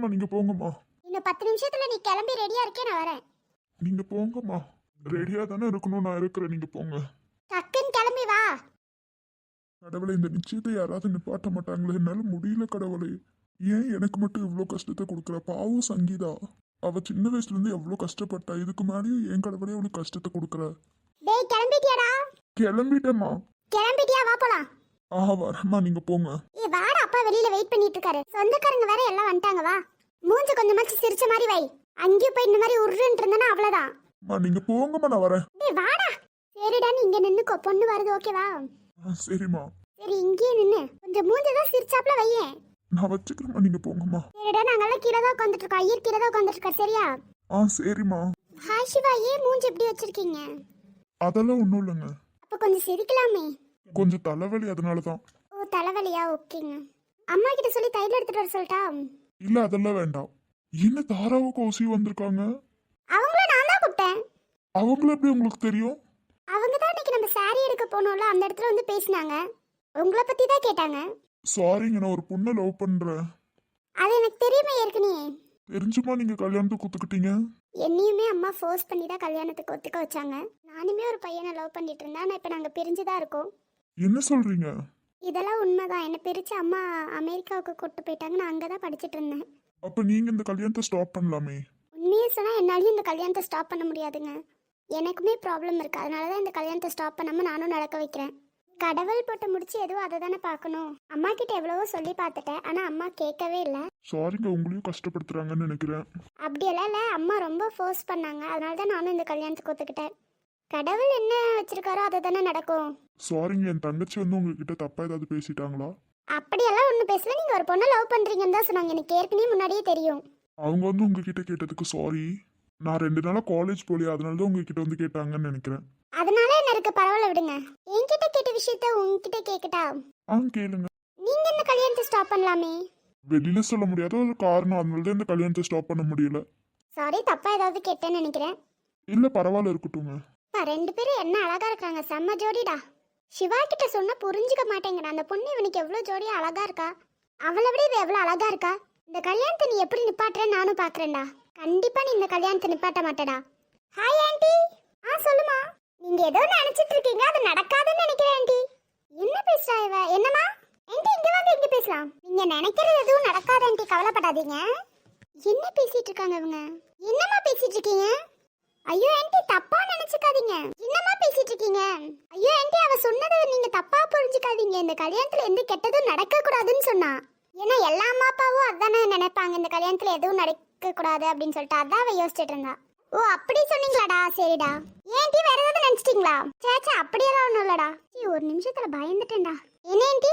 சரிம்மா நீங்க போங்கம்மா. இன்னும் 10 நிமிஷத்துல நீ கிளம்பி ரெடியா இருக்கே, நான் வரேன். நீங்க போங்கம்மா. ரெடியா தானே இருக்கணும், நான் இருக்கிறேன், நீங்க போங்க. டக்குன்னு கிளம்பி வா. கடவுளை, இந்த நிச்சயத்தை யாராவது நிப்பாட்ட மாட்டாங்களே? என்னால முடியல கடவுளே. ஏன் எனக்கு மட்டும் இவ்வளோ கஷ்டத்தை கொடுக்குற? பாவம் சங்கீதா, அவ சின்ன வயசுல இருந்து எவ்வளோ கஷ்டப்பட்டா. இதுக்கு மேலேயும் என் கடவுளே அவளுக்கு கஷ்டத்தை கொடுக்குற. டேய் கிளம்பிட்டியாடா? கிளம்பிட்டேம்மா. கிளம்பிட்டியா? வா போலாம். வரேம்மா, நீங்க போங்க. ஏ வாடா, அப்பா வெளியில வெயிட் பண்ணிட்டு இருக்காரு. சொந்தக்காரங்க வேற எல்லாம் வந்துட்டாங்க. வா, மூஞ்ச கொஞ்சமாச்சு சிரிச்ச மாதிரி வை. அங்கேயும் போய் இந்த மாதிரி உருன்னு இருந்தனா அவ்வளவுதான். நீங்க போங்கம்மா, நான் வரேன். டேய் வாடா. சரிடா, நீ இங்க நின்னுக்கோ, பொண்ணு வருது, ஓகேவா? சரிம்மா. சரி, இங்கேயே நின்னு கொஞ்சம் மூஞ்சதான் சிரிச்சாப்ல வையேன். நான் வச்சுக்கிறேம்மா, நீங்க போங்கம்மா. சரிடா, நாங்கெல்லாம் கீழே தான் உட்காந்துட்டு இருக்கோம். ஐயர் கீழே தான் உட்காந்துட்டு இருக்காரு, சரியா? சரிம்மா. ஹாய் சிவா, ஏன் மூஞ்சி எப்படி வச்சிருக்கீங்க? அதெல்லாம் ஒன்றும் இல்லைங்க. அப்ப கொஞ்சம் சிரிக்கலாமே. கொஞ்சம் தலைவலி, அதனாலதான். ஓ, தலைவலியா? ஓகேங்க. அம்மா கிட்ட சொல்லி தையல் எடுத்துட்டு வர சொல்லட்டா? இல்ல, அதெல்லாம் வேண்டாம். என்ன தாராவோ கௌசி வந்திருக்காங்க? அவங்கள நான் தான் கூப்பிட்டேன். அவங்கள எப்படி உங்களுக்கு தெரியும்? அவங்க தான் இன்னைக்கு நம்ம சாரி எடுக்க போனோம்ல, அந்த இடத்துல வந்து பேசினாங்க. உங்களை பத்தி தான் கேட்டாங்க. சாரிங்க, நான் ஒரு பொண்ணை லவ் பண்றேன். அது எனக்கு தெரியுமே ஏற்கனவே. தெரிஞ்சுமா நீங்க கல்யாணத்துக்கு ஒத்துக்கிட்டீங்க? என்னையுமே அம்மா ஃபோர்ஸ் பண்ணி தான் கல்யாணத்துக்கு ஒத்துக்க வச்சாங்க. நானுமே ஒரு பையனை லவ் பண்ணிட்டு இருந்தேன். ஆனால் இப்போ நாங்கள் பிரிஞ்சுதான் இருக்கோம். என்ன சொல்றீங்க? இதெல்லாம் உண்மைதான். என்னை பிரித்து அம்மா அமெரிக்காவுக்கு கூட்டு போயிட்டாங்க. நான் அங்கே தான் படிச்சுட்டு இருந்தேன். அப்ப நீங்க இந்த கல்யாணத்தை ஸ்டாப் பண்ணலாமே. உண்மையே சொன்னால் என்னாலையும் இந்த கல்யாணத்தை ஸ்டாப் பண்ண முடியாதுங்க. எனக்குமே ப்ராப்ளம் இருக்குது. அதனால தான் இந்த கல்யாணத்தை ஸ்டாப் பண்ணாமல் நானும் நடக்க வைக்கிறேன். கடவுள் போட்டு முடிச்சு எதுவும் அதை தானே பார்க்கணும். அம்மா கிட்ட எவ்வளவோ சொல்லி பார்த்துட்டேன், ஆனால் அம்மா கேட்கவே இல்லை. சாரிங்க, உங்களையும் கஷ்டப்படுத்துறாங்கன்னு நினைக்கிறேன். அப்படியெல்லாம் இல்லை, அம்மா ரொம்ப ஃபோர்ஸ் பண்ணாங்க. அதனால தான் நானும் இந்த கல்யாணத்துக்கு ஒத்துக்கிட்டேன். கடவுள் என்ன வச்சிருக்காரோ அதை தானே நடக்கும். சாரிங்க, என் தங்கச்சி வந்து உங்ககிட்ட தப்பா ஏதாவது பேசிட்டாங்களா? அப்படியெல்லாம் ஒன்றும் பேசல. நீங்கள் ஒரு பொண்ணை லவ் பண்ணுறீங்கன்னு தான் சொன்னாங்க. எனக்கு ஏற்கனவே முன்னாடியே தெரியும். அவங்க வந்து உங்ககிட்ட கேட்டதுக்கு சாரி. நான் 2 நாளா காலேஜ் போலியா, அதனால தான் உங்ககிட்ட வந்து கேட்டாங்கன்னு நினைக்கிறேன். அதனால என்ன இருக்கு, பரவாயில்ல விடுங்க. என்கிட்ட கேட்ட விஷயத்த உங்ககிட்ட கேட்கட்டா? கேளுங்க. நீங்க இந்த கல்யாணத்தை ஸ்டாப் பண்ணலாமே. வெளியில சொல்ல முடியாத ஒரு காரணம், அதனால தான் இந்த கல்யாணத்தை ஸ்டாப் பண்ண முடியல. சாரி, தப்பா ஏதாவது கேட்டேன்னு நினைக்கிறேன். இல்ல, பரவாயில்ல, இருக்கட்டுங்க. 2 பேரும் என்ன அழகா இருக்காங்க, செம்ம ஜோடிடா. சிவா கிட்ட சொன்னா புரிஞ்சுக்க மாட்டேங்கிறேன். அந்த பொண்ணு இவனுக்கு எவ்வளவு ஜோடியா அழகா இருக்கா. அவளை விட இவ எவ்வளவு அழகா இருக்கா. இந்த கல்யாணத்தை நீ எப்படி நிப்பாட்டுறேன்னு நானும் பாக்குறேன்டா. கண்டிப்பா நீ இந்த கல்யாணத்தை நிப்பாட்ட மாட்டடா. Hi aunty. சொல்லுமா. நீங்க ஏதோ நினைச்சிட்டு இருக்கீங்க, அது நடக்காதுன்னு நினைக்கிறேன் ஆண்டி. என்ன பேசுறா இவ? என்னமா ஆண்டி, இங்க வாங்க, இங்க பேசலாம். நீங்க நினைக்கிறது எதுவும் நடக்காது ஆண்டி, கவலைப்படாதீங்க. என்ன பேசிட்டு இருக்காங்க இவங்க? என்னமா பேசிட்டு இருக்கீங்க? ஐயோ ஆண்டி, தப்பா நினைச்சுக்காதீங்க. என்னமா பேசிட்டு இருக்கீங்க? ஐயோ ஆண்டி, அவ சொன்னதை நீங்க தப்பா புரிஞ்சுக்காதீங்க. இந்த கல்யாணத்துல எந்த கெட்டதும் நடக்க கூடாதுன்னு சொன்னா. ஏன்னா எல்லா அம்மா அப்பாவும் அதானே நினைப்பாங்க, இந்த கல்யாணத்துல எதுவும் நடக்க கூடாது அப்படின்னு சொல்லிட்டு. அதான் அவ யோசிச்சுட்டு இருந்தா. ஓ, அப்படி சொன்னீங்களாடா? சரிடா. ஏன்டி வேற ஏதாவது நினைச்சிட்டீங்களா? சேச்சா, அப்படியெல்லாம் ஒண்ணும் இல்லடா. ஒரு நிமிஷத்துல பயந்துட்டேன்டா. என்ன ஆண்டி?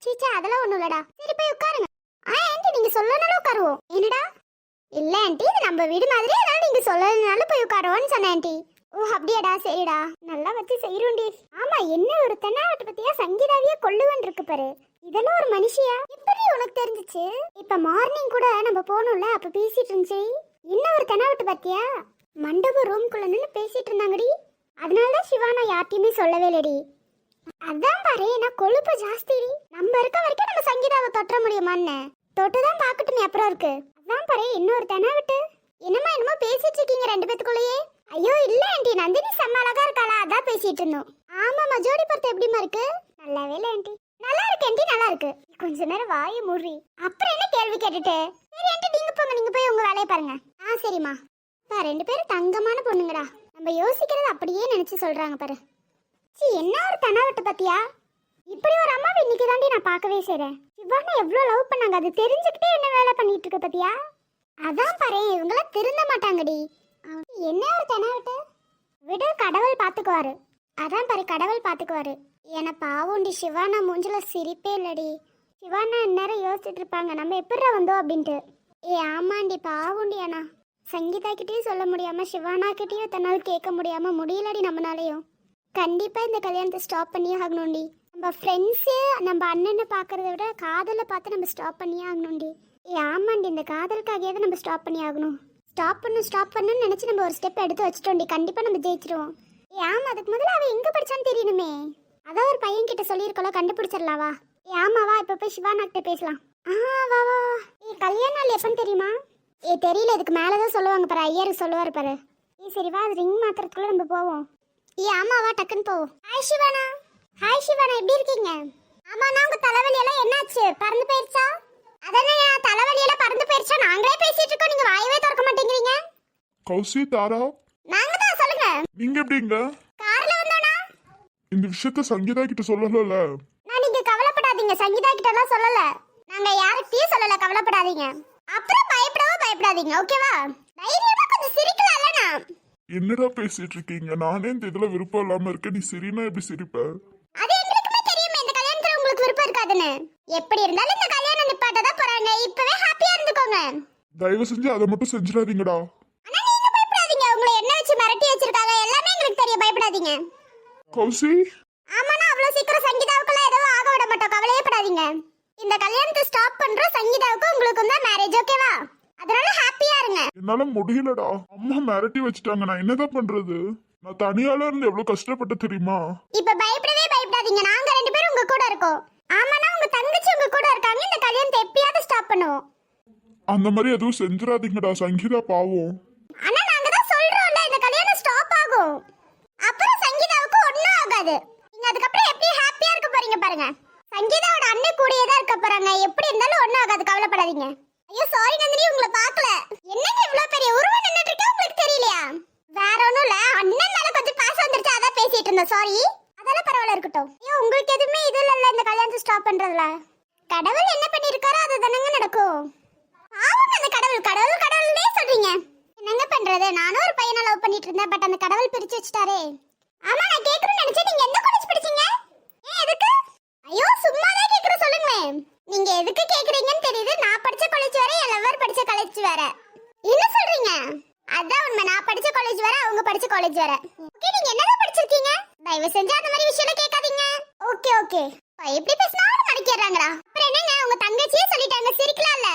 சீச்சா, அதெல்லாம் ஒண்ணும் இல்லடா. சரி, போய் உட்காருங்க. ஆண்டி, நீங்க சொல்லனாலும் உட்காருவோம். என்னடா? இல்ல ஆண்டி, இது நம்ம வீடு மாதிரி, அதனால நீங்க சொல்லனாலும் போய் உட்காருவோன்னு சொன்ன ஆண்டி. ஓ, அப்படியாடா, சரிடா. நல்லா வச்சு செய்யறோண்டி. ஆமா, என்ன ஒரு தென்னாவட்டு பத்தியா சங்கீதாவியே கொள்ளுவன் இருக்கு பாரு. இதெல்லாம் ஒரு மனுஷியா? எப்படி உனக்கு தெரிஞ்சிச்சு? இப்ப மார்னிங் கூட நம்ம போனோம்ல, அப்ப பேசிட்டு இருந்துச்சு. என்ன ஒரு தென்னாவட்டு பத்தியா? மண்டபம் ரூம்குள்ள நின்று பேசிட்டு இருந்தாங்கடி. அதனாலதான் சிவானா யார்ட்டையுமே சொல்லவே இல்லடி. அதான் பாரு, நான் கொழுப்பு ஜாஸ்தி. நம்ம இருக்க வரைக்கும் நம்ம சங்கீதாவை தொட்ட முடியுமான்னு தொட்டுதான் பாக்கட்டுமே, அப்புறம் இருக்கு. அதான் பாரு, இன்னொரு தெனாவட்டு. என்னமா என்னமோ பேசிட்டு இருக்கீங்க 2 பேத்துக்குள்ளேயே? ஐயோ இல்ல ஆண்டி, நந்தினி செம்ம அழகா இருக்காளா, அதான் பேசிட்டு இருந்தோம். ஆமாமா, ஜோடி பார்த்து எப்படிமா இருக்கு? நல்லாவே இல்ல ஆண்டி. நல்லா இருக்கு ஆண்டி, நல்லா இருக்கு. கொஞ்ச நேரம் வாயை மூடி. அப்புறம் என்ன கேள்வி கேட்டுட்டு? சரி ஆண்டி, நீங்க போங்க, நீங்க போய் உங்க வேலையை பாருங்க. சரிம்மா. 2 பேரும் தங்கமான பொண்ணுங்கடா. நம்ம யோசிக்கிறது அப்படியே நினைச்சு சொல்றாங்க பாரு. என்ன ஒரு தனாவட்டு பத்தியா? இப்படி ஒரு அம்மாவை இன்னைக்கு தாண்டி நான் பார்க்கவே செய்றேன். சிவானா எவ்வளவு லவ் பண்ணாங்க, அது தெரிஞ்சுக்கிட்டே என்ன வேலை பண்ணிட்டு இருக்க பத்தியா? அதான் பாரு, இவங்களாம் திருந்த மாட்டாங்கடி. என்ன ஒரு தெனாவட்டு? விட, கடவுள் பாத்துக்குவாரு. அதான் பாரு, கடவுள் பாத்துக்குவாரு. ஏன்னா பாவோண்டி, சிவானா மூஞ்சில சிரிப்பே இல்லடி. சிவானா இந்நேரம் யோசிச்சுட்டு இருப்பாங்க, நம்ம எப்படிரா வந்தோம் அப்படின்ட்டு. ஆமாண்டி, பாவோண்டி. ஆனா சங்கீதா கிட்டேயும் சொல்ல முடியாம, சிவானா கிட்டேயும் தன்னால் கேட்க முடியாம முடியலடி நம்மளாலையும். கண்டிப்பா இந்த கல்யாணத்தை ஸ்டாப் பண்ணியே ஆகணும்டி. நம்ம ஃப்ரெண்ட்ஸு நம்ம அண்ணனை பார்க்கறத விட காதலை பார்த்து நம்ம ஸ்டாப் பண்ணியே ஆகணும்டி. ஆமாண்டி, இந்த காதலுக்காகவே நம்ம ஸ்டாப் பண்ணி ஆகணும். ஸ்டாப் பண்ணணும்னு நினச்சி நம்ம ஒரு ஸ்டெப் எடுத்து வச்சிட்டோம்டி. கண்டிப்பாக நம்ம ஜெயிச்சிருவோம். ஆமாம், அதுக்கு முதல்ல அவன் எங்கே படித்தான்னு தெரியணுமே. அதான் ஒரு பையன் கிட்ட சொல்லியிருக்கோம், கண்டுபிடிச்சிடலாவா? ஆமாவா, இப்போ போய் சிவானா கிட்ட பேசலாம். வா வா. கல்யாண நாள் எப்பன்னு தெரியுமா? தெரியல, இதுக்கு மேலதான் சொல்லுவாங்க பாரு, ஐயர் சொல்லுவாரு பாரு. சரி வா, அது ரிங் மாத்துறதுக்குள்ள நம்ம போவோம். ஆமாவா, டக்குன்னு போவோம். ஹாய் சிவானா. ஹாய் சிவானா, எப்படி இருக்கீங்க? ஆமாண்ணா, உங்க தலைவலி எல்லாம் என்னாச்சு? பறந்து போயிருச்சா? அதானே, தலைவலி எல்லாம் பறந்து போயிருச்சா? நாங்களே பேசிட்டு இருக்கோம், நீங்க வாயவே திறக்க மாட்டேங்கிறீங்க. கௌசி, தாரா, நாங்க தான், சொல்லுங்க. நீங்க எப்படிங்க? கார்ல வந்தோனா? இந்த விஷயத்த சங்கீதா கிட்ட சொல்லல. நான், நீங்க கவலைப்படாதீங்க, சங்கீதா கிட்ட எல்லாம் சொல்லல. நாங்க யார்கிட்டயும் சொல்லல, கவலைப்படாதீங்க. அப்புறம் பயப்படாதீங்க, ஓகேவா? தைரியமா கொஞ்சம் சிரிக்கலாம்லண்ணா. என்னடா பேசிட்டு இருக்கீங்க? நானே இந்த இதுல விருப்பம் இல்லாம இருக்கேன், நீ சிரினா எப்படி சிரிப்ப? அது எங்களுக்குமே தெரியுமே, இந்த கல்யாணத்துல உங்களுக்கு விருப்பம் இருக்காதுன்னு. எப்படி இருந்தாலும் இந்த கல்யாணம் நிப்பாட்டதான் போறாங்க, இப்பவே ஹாப்பியா இருந்துக்கோங்க. தயவு செஞ்சு அதை மட்டும் செஞ்சிடாதீங்கடா. ஆனா நீங்க பயப்படாதீங்க, உங்களை என்ன வச்சு மிரட்டி வச்சிருக்காங்க எல்லாமே எங்களுக்கு தெரியும், பயப்படாதீங்க. கௌசி, ஆமாண்ணா, அவ்வளவு சீக்கிரம் சங்கீதாவுக்குலாம் எதுவும் ஆக விட மாட்டோம், கவலையே படாதீங்க. இந்த கல்யாணத்தை ஸ்டாப் பண்றோம், சங்கீதாவுக்கும் உங்களுக்கும் தான் மேரேஜ், ஓகேவா? அதனால ஹாப்பியா இருங்க. என்னால முடியலடா, அம்மா மிரட்டி வச்சுட்டாங்க, நான் என்னதான் பண்றது? நான் தனியால இருந்து எவ்வளவு கஷ்டப்பட்ட தெரியுமா? இப்ப பயப்படாதீங்க, நாங்க 2 பேரும் உங்க கூட இருக்கோம். ஆமாண்ணா, உங்க தங்கச்சி உங்க கூட இருக்காங்க, இந்த கல்யாணத்தை எப்பயாவது ஸ்டாப் பண்ணுவோம். அந்த மாதிரி எதுவும் செஞ்சிடாதீங்கடா, சங்கீதா பாவம். ஆனா நாங்க தான் சொல்றோம்ல, இந்த கல்யாணம் ஸ்டாப் ஆகும். அப்புறம் சங்கீதாவுக்கு ஒண்ணும் ஆகாது. நீங்க அதுக்கப்புறம் எப்படி ஹாப்பியா இருக்க போறீங்க பாருங்க. சங்கீதாவோட அண்ணன் கூடயே தான் இருக்க போறாங்க, எப்படி இருந்தாலும் ஒண்ணும் ஆகாது, கவலைப்படாதீங்க. ஐயோ சாரி நந்தினி, உங்களை பார்க்கல. என்னங்க இவ்ளோ பெரிய உருவம் நின்னுட்டு இருக்கே, உங்களுக்கு தெரியலையா? வேற ஒண்ணும் இல்ல, அண்ணன் மேல கொஞ்சம் பாசம் வந்துருச்சு, அதான் பேசிட்டு இருந்தேன், சாரி. அதெல்லாம் பரவாயில்ல, இருக்கட்டும். ஐயோ, உங்களுக்கு எதுவுமே இது இல்ல இந்த கல்யாணத்தை ஸ்டாப் பண்றதுல. கடவுள் என்ன பண்ணிருக்காரோ அது தானங்க நடக்கும். ஆமாங்க, அந்த கடவுள்னே சொல்றீங்க. என்னங்க பண்றது, நானும் ஒரு பையனை லவ் பண்ணிட்டு இருந்தேன், பட் அந்த கடவுள் பிரிச்சு வச்சுட்டாரே. ஆமா, நான் கேக்குறேன்னு நினைச்சேன், நீங்க எந்த காலேஜ் படிச்சீங்க? எதுக்கு? ஐயோ சும்மாதான் கேக்குறேன், சொல்லுங்களேன். நீங்க எதுக்கு கேக்குறீங்கன்னு தெரியுது, நான் படிச்ச காலேஜ் வேற, என் லவர் படிச்ச காலேஜ் வேற. என்ன சொல்றீங்க? அதான் உண்மை, நான் படிச்ச காலேஜ் வேற, அவங்க படிச்ச காலேஜ் வேற. ஓகே, நீங்க என்னதான் படிச்சிருக்கீங்க? தயவு செஞ்சு அந்த மாதிரி விஷயம் கேட்காதீங்க. ஓகே எப்படி பேசினாலும் மடிக்கிறாங்களா? அப்புறம் என்னங்க, உங்க தங்கச்சியே சொல்லிட்டாங்க, சிரிக்கலாம்ல?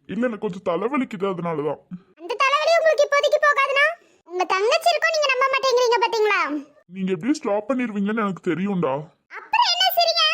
இல்ல, எனக்கு கொஞ்சம் தலைவலிக்குது, அதனாலதான். அந்த தலைவலி உங்களுக்கு இப்போதைக்கு போகாதுனா உங்க தங்கச்சி இருக்கோ, நீங்க நம்ப மாட்டேங்கிறீங்க பாத்தீங்களா? நீங்க எப்படியும் ஸ்டாப் பண்ணிருவீங்கன்னு எனக்கு தெரியும்டா. அப்புறம் என்ன சரிங்க?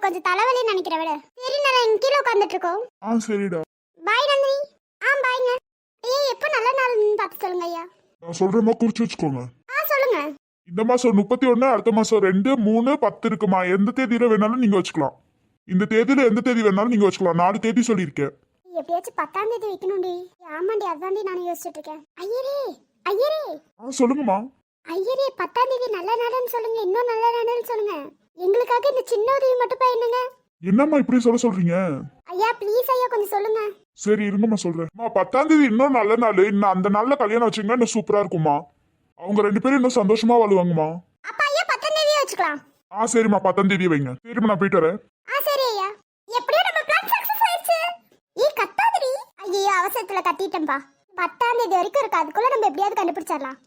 கொஞ்சம் தலைவலி நினைக்கிறேன் விட. சரி, நான் கீழே உட்கார்ந்துட்டு இருக்கோம். சரிடா. பாய் நந்தினி. பாய்ங்க. ஐயா, எப்போ நல்ல நாள்னு பார்த்து சொல்லுங்க ஐயா. நான் சொல்றேமா, குறிச்சு வச்சுக்கோங்க. சொல்லுங்க. இந்த மாசம் 31, அடுத்த மாசம் 2, 3, 10 இருக்குமா. எந்த தேதியில வேணாலும் நீங்க வச்சுக்கலாம். இந்த தேதியில எந்த தேதி வேணாலும் நீங்க வச்சுக்கலாம். 4 தேதி சொல்லியிருக்கேன். எப்படியாச்சும் 10ஆம் தேதி வைக்கணும்டி. ஆமாண்டி, அதாண்டி நானும் யோசிச்சுட்டு இருக்கேன். ஐயரே சொல்லுங்கம்மா. ஐயரே, 10ஆம் தேதி நல்ல நாள்னு சொல்லுங்க, இன்னும் நல்ல நாள்னு சொல்லுங்க. எங்களுக்காக இந்த சின்ன உதவி மட்டும் பண்ணுங்க. என்னம்மா இப்படி சொல்றீங்க? ஐயா ப்ளீஸ் ஐயா, கொஞ்சம் சொல்லுங்க. சரி இருங்கம்மா, சொல்றேன். 10ஆம் தேதி இன்னும் நல்ல நாள். இன்னும் அந்த நாள்ல கல்யாணம் வச்சுங்க, இன்னும் சூப்பரா இருக்குமா. அவங்க 2 பேரும் இன்னும் சந்தோஷமா வாழுவாங்கம்மா. அப்ப ஐயா 10ஆம் தேதியே வச்சுக்கலாம். சரிம்மா, 10ஆம் தேதி வைங்க. சரிம்மா, நான் போயிட்டு வரேன். சரி ஐயா. எப்படியோ நம்ம பிளான் சக்சஸ் ஆயிடுச்சு. கத்தாதடி. ஐயோ, அவசரத்துல கத்திட்டேன்பா. 10ஆம் தேதி வரைக்கும் இருக்கு, அதுக்குள்ள நம்ம எப்படியாவது கண்டுபிடிச்சிடலாம்.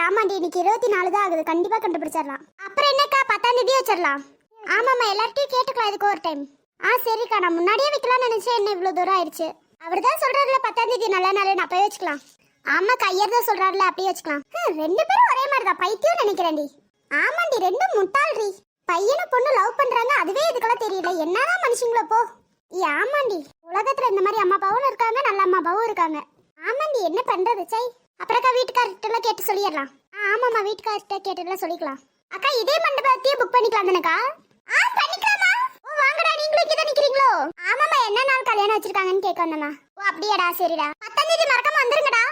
ஆமாண்டி, இன்னைக்கு 24 தான் ஆகுது, கண்டிப்பா கண்டுபிடிச்சிடலாம். அப்புறம் என்னக்கா, 10ஆம் தேதி வச்சிடலாம். ஆமாம்மா, எல்லார்ட்டையும் கேட்டுக்கலாம் இதுக்கு ஒரு டைம். சரிக்கா, நான் முன்னாடியே வைக்கலாம்னு நினைச்சேன், என்ன இவ்வளவு தூரம் ஆயிடுச்சு. அவர் தான் சொல்றாருல 10ஆம் தேதி நல்ல நாள், நான் போய் வச்சுக்கலாம். ஆமா, கையர் தான் சொல்றாருல, அப்படியே வச்சுக்கலாம். 2 பேரும் ஒரே மாதிரி தான், பைத்தியம் நினைக்கிறேன்டி. ஆமாண்டி, 2 முட்டாள்ரி. பையனும் பொண்ணு லவ் பண்றாங்க, அதுவே இதுக்கெல்லாம் தெரியல. என்னதான் மனுஷங்களோ போ. ஆமாண்டி, உலகத்துல இந்த மாதிரி அம்மா அப்பாவும் இருக்காங்க, நல்ல அம்மா அப்பாவும் இருக்காங்க. ஆமாண்டி, என்ன பண்றது சை. அப்புறக்கா வீட்டுக்காரர்கிட்ட எல்லாம் கேட்டு சொல்லிடலாம். ஆமாம்மா, வீட்டுக்காரர்கிட்ட கேட்டுலாம் சொல்லிக்கலாம். அக்கா இதே மண்டபத்தையே புக் பண்ணிக்கலாம் தானக்கா? பண்ணிக்கலாமா? ஓ வாங்கடா, நீங்களும் இங்க தான் நிக்கிறீங்களோ? ஆமாமா, என்ன நாள் கல்யாணம் வச்சிருக்காங்கன்னு கேட்க வந்தம்மா. ஓ அப்படியாடா, சரிடா. 10ஆம் தேதி மறக்காம வந்துருங்கடா.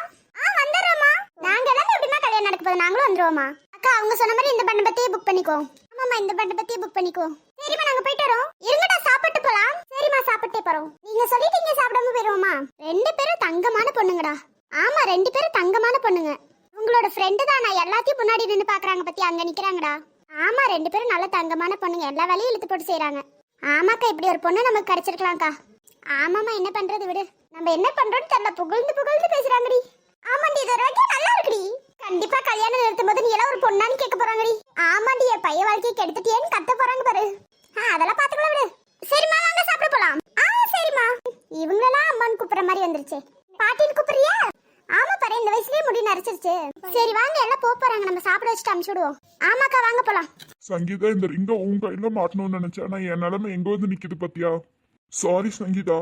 வந்துடுறோமா. நாங்க எல்லாம் எப்படிமா கல்யாணம் நடக்க போகுது, நாங்களும் வந்துருவோமா. அக்கா அவங்க சொன்ன மாதிரி இந்த மண்டபத்தையே புக் பண்ணிக்கோ. ஆமாமா, இந்த மண்டபத்தையே புக் பண்ணிக்கோ. சரிம்மா, நாங்க போயிட்டு வரோம். இருங்கடா, சாப்பிட்டு போலாம். சரிம்மா, சாப்பிட்டே போறோம். நீங்க சொல்லிட்டீங்க சாப்பிடாம போயிருவோமா? 2 பேரும் தங்கமான பொண்ணுங்கடா. ஆமா, 2 பேரும் தங்கமான பொண்ணுங்க. உங்களோட ஃப்ரெண்டு தான், நான் எல்லாத்தையும் முன்னாடி நின்று பாக்குறாங்க பத்தி அங்க நிக்கிறாங்கடா. ஆமா, 2 பேரும் நல்ல தங்கமான பொண்ணுங்க, எல்லா வேலையும் இழுத்து போட்டு செய்யறாங்க. ஆமாக்கா, இப்படி ஒரு பொண்ணு நமக்கு கிடைச்சிருக்கலாம்க்கா. ஆமாமா, என்ன பண்றது விடு. நம்ம என்ன பண்றோம்னு தெரியல, புகழ்ந்து புகழ்ந்து பேசுறாங்கடி. ஆமாண்டி, இது ஒரு வகையா நல்லா இருக்குடி. கண்டிப்பா கல்யாணம் நிறுத்தும் போது நீ எல்லாம் ஒரு பொண்ணான்னு கேட்க போறாங்கடி. ஆமாண்டி, என் பைய வாழ்க்கையை கெடுத்துட்டியேன்னு கத்த போறாங்க பாரு. அதெல்லாம் பாத்துக்கலாம் விடு. சரிம்மா, வாங்க சாப்பிட போலாம். சரிம்மா. இவங்களெல்லாம் அம்மான்னு கூப்பிடுற மாதிரி வந்துருச்சு. பாட்டின்னு கூப்பிடுறியா? ஆமா பாரு, இந்த வயசுலயே முடி நரைச்சிருச்சு. சரி வாங்க, எல்லாம் போறாங்க, நம்ம சாப்பிட வச்சுட்டு அனுப்பிச்சு விடுவோம். ஆமாக்கா, வாங்க போலாம். சங்கீதா, இந்த ரிங்க உன் கையில மாட்டணும்னு நினைச்சேன். ஆனா என் நிலைமை எங்க வந்து நிக்குது பாத்தியா? சாரி சங்கீதா.